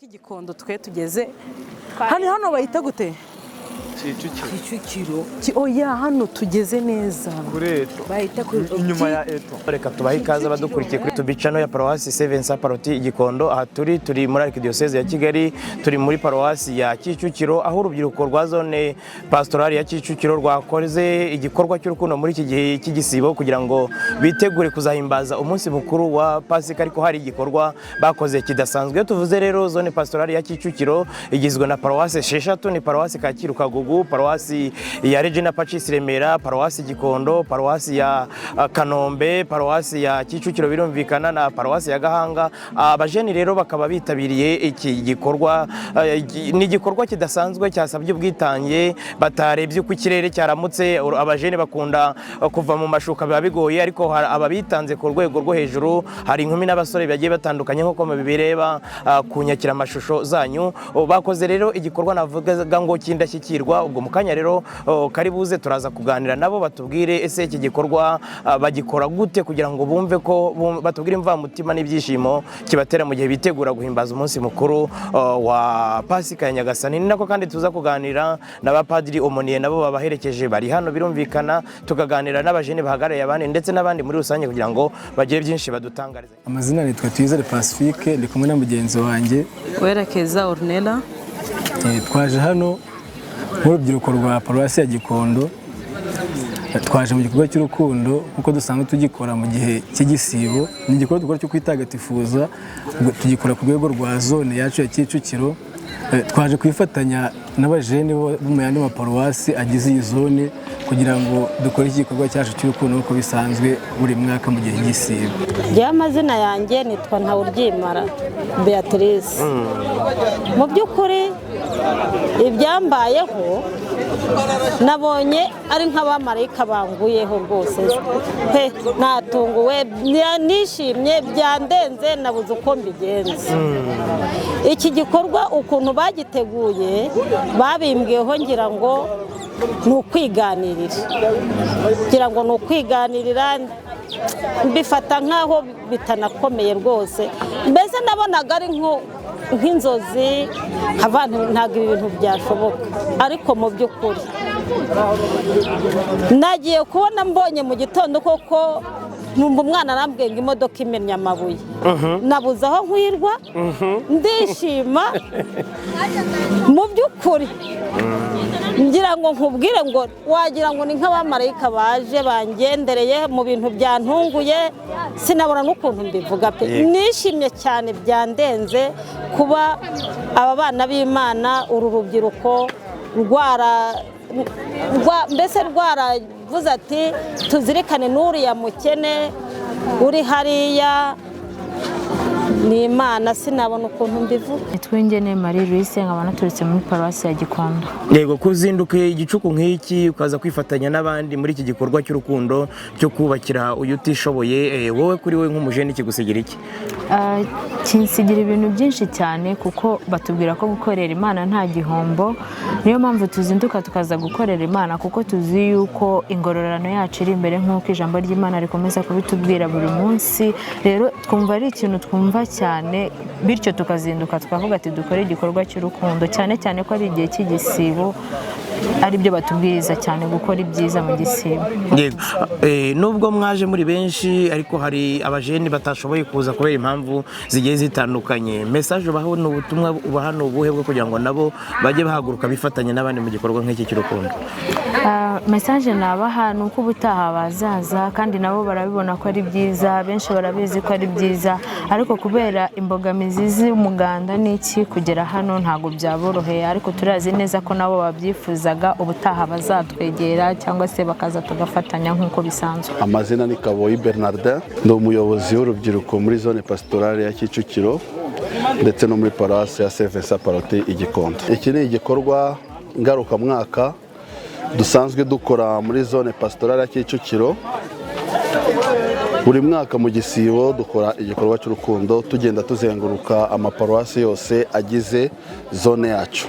Igikondo twe tugeze hano bayita gute Kicukiro oya hano tugeze neza bayita inyuma ya Eto. Reka tubahe ikaze badukurikiye kuri tubicano ya Paroisse Seven Saparoti Igikondo. Aha turi muri Arkidiocese ya Kigali, turi muri Paroisse ya Kicukiro aho urubyiruko rwa zone pastorale ya Kicukiro rwakoze igikorwa cy'urukundo muri iki gihe cy'igisibo kugira ngo bitegure kuzahimbaza umunsi mukuru wa Pasika, ariko hari igikorwa bakoze kidasanzwe. Iyo tuvuze rero zone pastorale ya Kicukiro igizwe na Paroisse 6, ni Paroisse Kacyiru Kagugu, Paroisse ya Regina Pacis Remera, Paroisse Gikondo, Paroisse ya Kanombe, Paroisse ya Kicukiro birumvikana na Paroisse ya Gahanga. Abajeni rero bakaba bitabiriye iki gikorwa, ni igikorwa kidasanzwe cyasabye ubwitange, batarebye uko ikirere cyaramutse. Abajeni bakunda kuva mu mashuka biba bigoye, ariko ababitanze ku rwego rwo hejuru. Hari inkumi n'abasore bagiye batandukanye nk'uko mubireba kunyakira amashusho zanyu. Bakoze rero igikorwa navuga ngo kindashyikirwa. Ubwo mukanya rero karibuze turaza kuganira nabo batubwire ese iki gikorwa bagikora gute kugira ngo bumve ko batubwire imvamutima n'ibyishimo kibatera mu gihe bitegura guhimbaza umunsi mukuru wa Pasika ya Nyagasani. Ni nako kandi tuza kuganira n'abapadiri Omoniye nabo babaherekeje bari hano birumvikana, tukaganira n'abajene bahagarariye abandi ndetse n'abandi muri rusange kugira ngo bagire byinshi badutangarize. Amazina nitwa Twizere Pacifique, ndi kumwe na mugenzi wanjye Werakeza Ornella. Twaje hano nk'urubyiruko rwa Paroisse ya Gikondo, twaje mu gikorwa cy'urukundo kuko dusanzwe tugikora mu gihe cy'igisibo. Ni igikorwa dukora cyo kwitagatifuza, tugikora ku rwego rwa zone yacu ya Kicukiro. Twaje kwifatanya n'abajene bo mu yandi maparuwasi agize iyi zone kugira ngo dukore iki gikorwa cyacu cy'urukundo uko bisanzwe buri mwaka mu gihe cy'igisibo. Amazina yanjye nitwa Ntawuryimara Beatrice. Mu by'ukuri ibyambayeho nabonye ari nk'abamarayika banguyeho rwose pe, natunguwe nishimye byandenze, nabuze uko mbigenza. Iki gikorwa ukuntu bagiteguye babimbwiyeho ngira ngo ni ukwiganirira, mbifata nk'aho bitanakomeye rwose. Mbese nabonaga ari nk'inzozi, ntabwo ibi bintu byashoboka, ariko mu by'ukuri nagiye kubona mbonye mu gitondo koko numva umwana arambwiye ngo imodoka imennye amabuye. Nabuze aho nkwirwa, ndishima mu by'ukuri. Ngira ngo nkubwire ngo wagira ngo ni nk'abamarayika baje bangendereye mu bintu byantunguye, sinabona n'ukuntu mbivuga pe. Nishimye cyane byandenze kuba aba bana b'Imana, uru rubyiruko mbese rwaravuze ati tuzirikane n'uriya mukene uri hariya. Ni Imana, sinabona ukuntu mbivuga. Twingene Marie Louise, nkaba naturutse muri Paroisse ya Gikondo. Yego, kuzinduke igicuku nk'iki ukaza kwifatanya n'abandi muri iki gikorwa cy'urukundo cyo kubakira uyu utishoboye, wowe kuri we nk'umujene kigusigira iki? Kinsigira ibintu byinshi cyane kuko batubwira ko gukorera Imana nta gihombo. Niyo mpamvu tuzinduka tukaza gukorera Imana kuko tuzi yuko ingororano yacu iri imbere nk'uko ijambo ry'Imana rikomeza kubitubwira buri munsi. Rero twumva ari ikintu twumva cyane, bityo tukazinduka tukavuga ati dukore igikorwa cy'urukundo, cyane cyane ko ari igihe cy'igisibo, ari byo batubwiriza cyane gukora ibyiza mu gisibo. Nubwo mwaje muri benshi ariko hari abajeni batashoboye kuza kubera impamvu zigiye zitandukanye. Message ubaho n'ubutumwa ubaha n'ubuhe bwo kugira ngo nabo bajye bahaguruka bifatanya n'abandi mu gikorwa nk'iki cy'urukundo? Message nabaha nuko ubutaha bazaza kandi nabo barabibona ko ari byiza, benshi barabizi ko ari byiza, ariko kubera imbogamizi z'umuganda n'iki kugera hano ntago byaboroheye, ariko turazi neza ko nabo babyifuzaga ubutaha bazatwegera cyangwa se bakaza tugafatanya nk'uko bisanzwe. Amazina ni Kaboyi Bernardin, ndi umuyobozi w'urubyiruko muri zone pastorale ya Kicukiro ndetse no muri Paroisse ya Seven Saparoti Igikondo. Iki ni igikorwa ngarukamwaka dusanzwe dukora muri zone pastorale ya Kicukiro. Buri mwaka mu gisibo dukora igikorwa cy'urukundo tugenda tuzenguruka amaparuwasi yose agize zone yacu.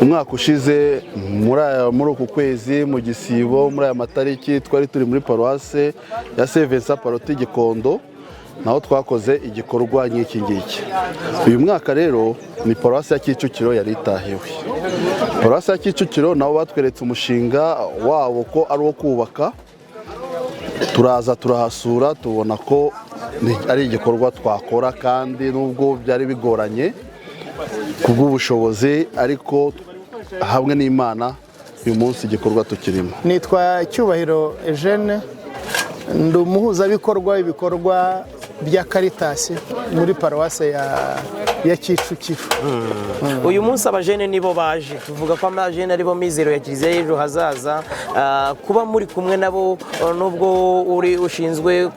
Umwaka ushize muri uku kwezi mu gisibo muri aya matariki twari turi muri Paroisse ya Seven Saparoti Gikondo, naho twakoze igikorwa nk'iki ngiki. Uyu mwaka rero ni paruwasi ya Kicukiro yari itahiwe. Paruwasi ya Kicukiro nabo batweretse umushinga wabo ko ari uwo kubaka, turaza turahasura tubona ko ari igikorwa twakora, kandi nubwo byari bigoranye kubw'ubushobozi, ariko hamwe n'Imana uyu munsi igikorwa tukirimo. Nitwa Cyubahiro Eugene, ndi umuhuzabikorwa w'ibikorwa bya Caritas muri paruwase ya Kicukiro. Uyu munsi abajene nibo baje, tuvuga ko amajene aribo mizero ya Kiliziya y'ejo hazaza. Kuba muri kumwe nabo, nubwo uri ushinzwe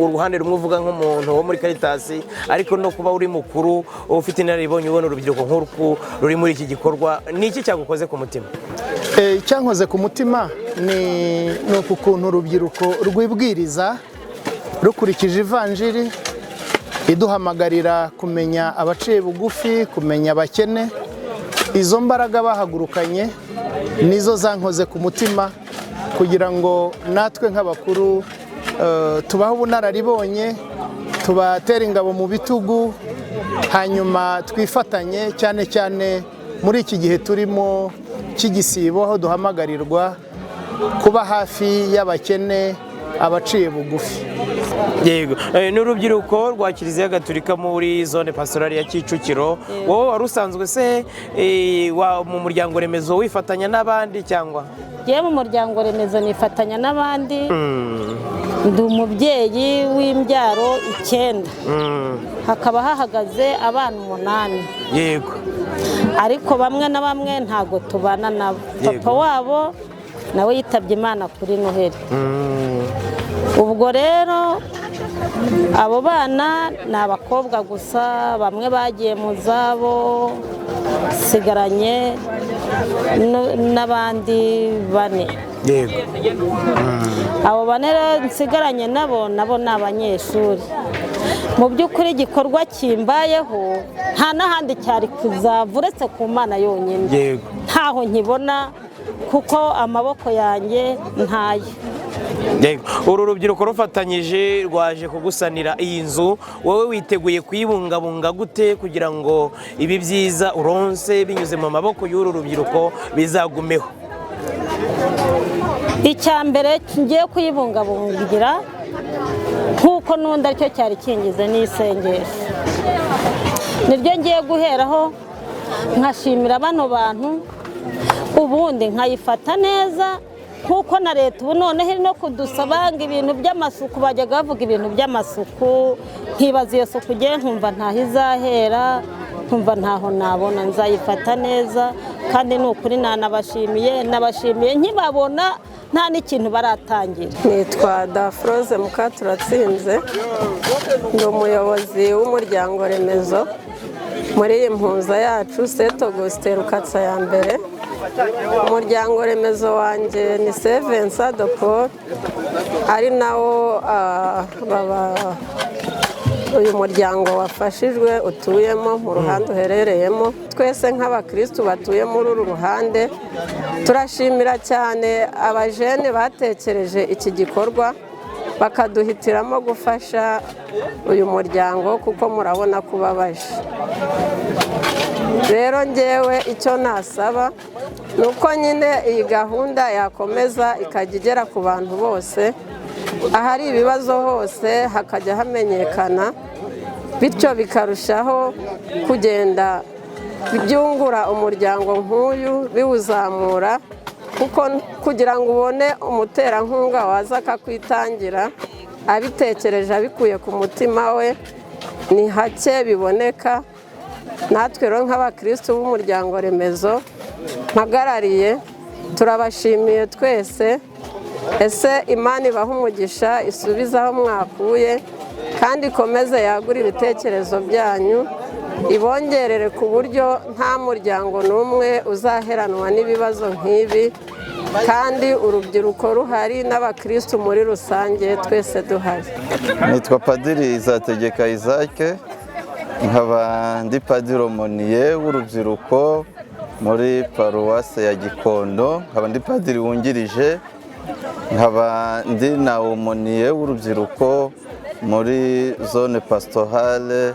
uruhande rumwe uvuga nk'umuntu wo muri Caritas, ariko no kuba uri mukuru ufite inararibonye, ubona urubyiruko nk'urwo ruri muri iki gikorwa, ni iki cyagukoze ku mutima? Icyankoze ku mutima ni ukuntu urubyiruko rwibwiriza rukurikije ivanjiri iduhamagarira kumenya abaciye bugufi, kumenya abakene. Izo mbaraga bahagurukanye nizo zankoze ku mutima, kugira ngo natwe nk'abakuru tubahe ubunararibonye, tubatera ingabo mu bitugu, hanyuma twifatanye cyane cyane muri iki gihe turimo cy'igisibo, aho duhamagarirwa kuba hafi y'abakene, abaciye bugufi. Yego, ni urubyiruko rwa Kiliziya Gatolika muri zone pastorale ya Kicukiro. Wowe wari usanzwe se mu muryango remezo wifatanya n'abandi cyangwa? Yewe mu muryango remezo nifatanya n'abandi. Ndi umubyeyi w'imbyaro 9, hakaba hahagaze abana 8. Yego. Ariko bamwe na bamwe ntago tubana nabo. Papa wabo nawe yitabye Imana kuri Noheli. Ubwo rero abo bana ni abakobwa gusa, bamwe bagiye mu zabo, sigaranye n'abandi 4. Yego. Abo 4 nsigaranye nabo ni abanyeshuri. Mu by'ukuri igikorwa kimbayeho nta n'ahandi cyari kuzava uretse ku Mana yonyine. Yego. Ntaho nkibona kuko amaboko yanjye ntayo. Uru rubyiruko rufatanyije rwaje kugusanira iyi nzu, wowe witeguye kuyibungabunga gute kugira ngo ibi byiza uronse binyuze mu maboko y'uru rubyiruko bizagumeho? Icya mbere ngiye kuyibungabungira nk'uko n'undi aricyo cyari kingize n'isengesho, niryo ngiye guheraho nkashimira bano bantu, ubundi nkayifata neza nkuko na leta ubu noneho iri no kudusaba ngo ibintu by'amasuku, bajyaga bavuga ibintu by'amasuku, nkibaza iyo suku ugiye nkumva ntaho izahera, nkumva ntaho nabona. Nzayifata neza, kandi ni ukuri nabashimiye nkibabona nta n'ikintu baratangira. Nitwa Dafroze Mukaturatsinze, ndi umuyobozi w'umuryango remezo muri iyi mpuza yacu Saint Augustin Rukatsa ya mbere. Umuryango remezo wanjye ni Saint Vincent de Paul, ari nawo uyu muryango wafashijwe utuyemo mu ruhande uherereyemo. Twese nk'abakristu batuye muri uru ruhande turashimira cyane abajene batekereje iki gikorwa bakaduhitiramo gufasha uyu muryango, kuko murabona ko ubabaje. Rero ngewe icyo nasaba ni uko nyine iyi gahunda yakomeza ikajya igera ku bantu bose, ahari ibibazo hose hakajya hamenyekana, bityo bikarushaho kugenda byungura umuryango nk'uyu, biwuzamura, kuko kugira ngo ubone umuterankunga waza akakwitangira abitekereje abikuye ku mutima we ni hake biboneka. Natwe rero nk'abakristu b'umuryango remezo mpagarariye turabashimiye twese. Ese Imana ibaha umugisha, isubize aho mwakuye, kandi ikomeze yagura ibitekerezo byanyu, ibongerere ku buryo nta muryango n'umwe uzaheranwa n'ibibazo nk'ibi, kandi urubyiruko ruhari n'abakristu muri rusange twese duhari. Nitwa Padiri Izategeka Isaac, nkaba ndi Padiri Omoniye w'urubyiruko muri paruwase ya Gikondo, nkaba ndi Padiri wungirije, nkaba ndi na Omoniye w'urubyiruko muri zone pastorale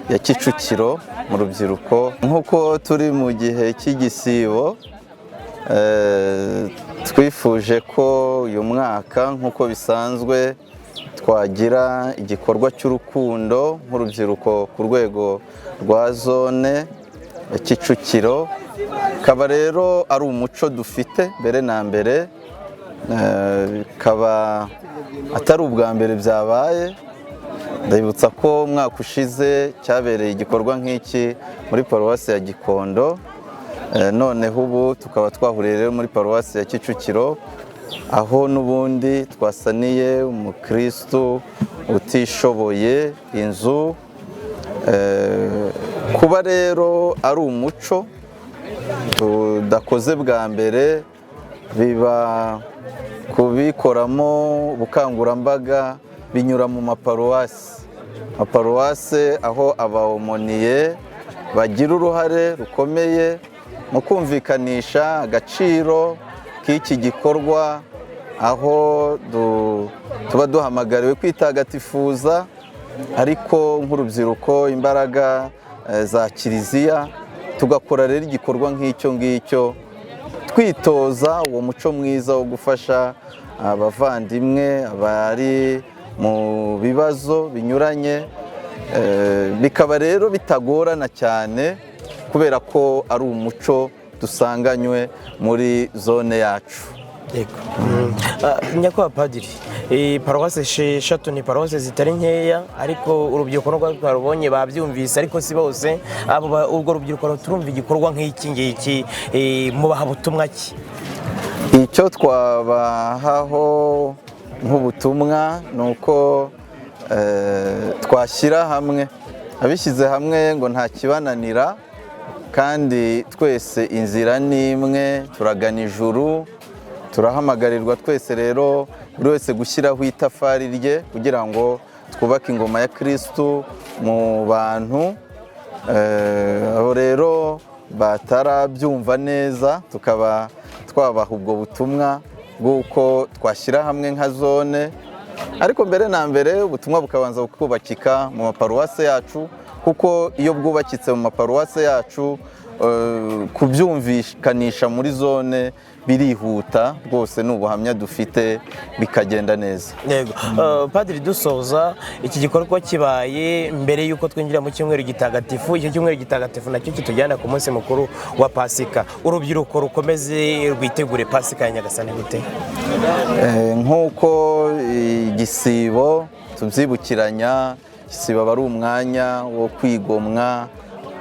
ya Kicukiro mu rubyiruko. Nk'uko turi mu gihe cy'igisibo, twifuje ko uyu mwaka nk'uko bisanzwe twagira igikorwa cy'urukundo nk'urubyiruko ku rwego rwa zone ya Kicukiro. Kaba rero ari umuco dufite mbere na mbere, bikaba atari ubwa mbere byabaye. Ndabibutsa ko umwaka ushize cyabereye igikorwa nk'iki muri paruwasi ya Gikondo, noneho ubu tukaba twahuriye rero muri paruwasi ya Kicukiro, aho n'ubundi twasaniye umukristo utishoboye inzu. Kuba rero ari umuco tudakoze bwa mbere, biba kubikoramo ubukangurambaga binyura mu maparuwase, aho abawomoniye bagira uruhare rukomeye mu kumvikanisha agaciro k'iki gikorwa, aho tuba duhamagariwe kwitagatifuza, ariko nk'urubyiruko imbaraga za kiliziya tugakora rero igikorwa nk'icyo ngicyo, twitoza uwo muco mwiza wo gufasha abavandimwe bari mu bibazo binyuranye. Bikaba rero bitagorana cyane kubera ko ari umuco dusanganywe muri zone yacu. Nyakubahwa Padiri, paruwasi esheshatu ni paruwasi zitari nkeya, ariko urubyiruko rwo twarubonye babyumvise, ariko si bose. Ubwo rubyiruko turumva igikorwa nk'iki ngiki, mubaha butumwa ki? Icyo twabahaho nk'ubutumwa ni uko twashyira hamwe, abishyize hamwe ngo nta kibananira, kandi twese inzira ni imwe, turagana ijuru. Turahamagarirwa twese rero buri wese gushyiraho itafari rye kugira ngo twubake ingoma ya Kristo mu bantu. Abo rero batarabyumva neza, tukaba twabaha ubwo butumwa bw'uko twashyira hamwe nka zone, ariko mbere na mbere ubutumwa bukabanza kubakika mu maparuwase yacu, kuko iyo bwubakitse mu maparuwase yacu kubyumvikanisha muri zone birihuta rwose. Ni ubuhamya dufite, bikagenda neza. Yego. Padiri, dusoza, iki gikorwa kibaye mbere y'uko twinjira mu cyumweru gitagatifu. Icyo cyumweru gitagatifu nacyo kitujyana ku munsi mukuru wa Pasika. Urubyiruko rukomeze rwitegure Pasika ya Nyagasani gute? Nk'uko igisibo tubyibukiranya, igisibo aba ari umwanya wo kwigomwa,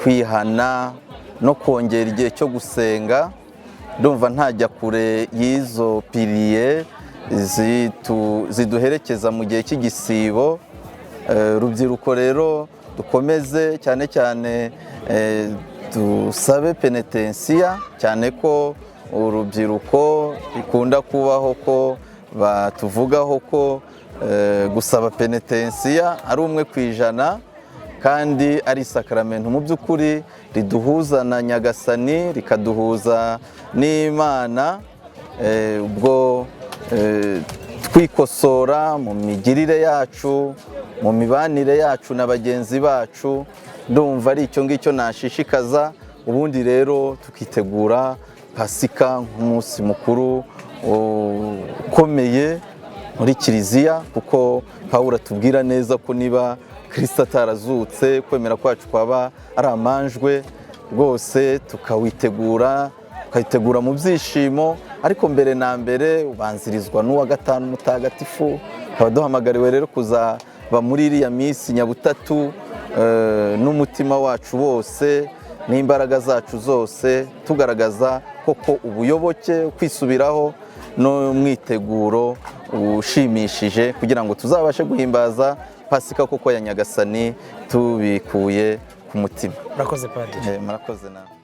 kwihana no kongera igihe cyo gusenga. Ndumva ntajya kure y'izo piliye ziduherekeza mu gihe cy'igisibo. Urubyiruko rero dukomeze cyane cyane dusabe penetensiya, cyane ko urubyiruko bikunda kubaho ko batuvugaho ko gusaba penetensiya ari 1%, kandi ari isakaramentu mu by'ukuri riduhuza na Nyagasani, rikaduhuza n'Imana. Ubwo twikosora mu migirire yacu, mu mibanire yacu na bagenzi bacu, ndumva ari icyo ngicyo nashishikaza. Ubundi rero tukitegura Pasika nk'umunsi mukuru ukomeye muri kiliziya, kuko Pawulo atubwira neza ko niba Kristo atarazutse, kwemera kwacu kwaba ari amanjwe rwose. Tukawitegura mu byishimo, ariko mbere na mbere ubanzirizwa n'uwa gatanu mutagatifu. Tukaba duhamagariwe rero kuzaba muri iriya minsi nyabutatu n'umutima wacu wose n'imbaraga zacu zose, tugaragaza koko ubuyoboke, kwisubiraho n'umwiteguro ushimishije, kugira ngo tuzabashe guhimbaza Pasika koko ya Nyagasani tubikuye ku mutima. Murakoze Padiri. Murakoze nawe.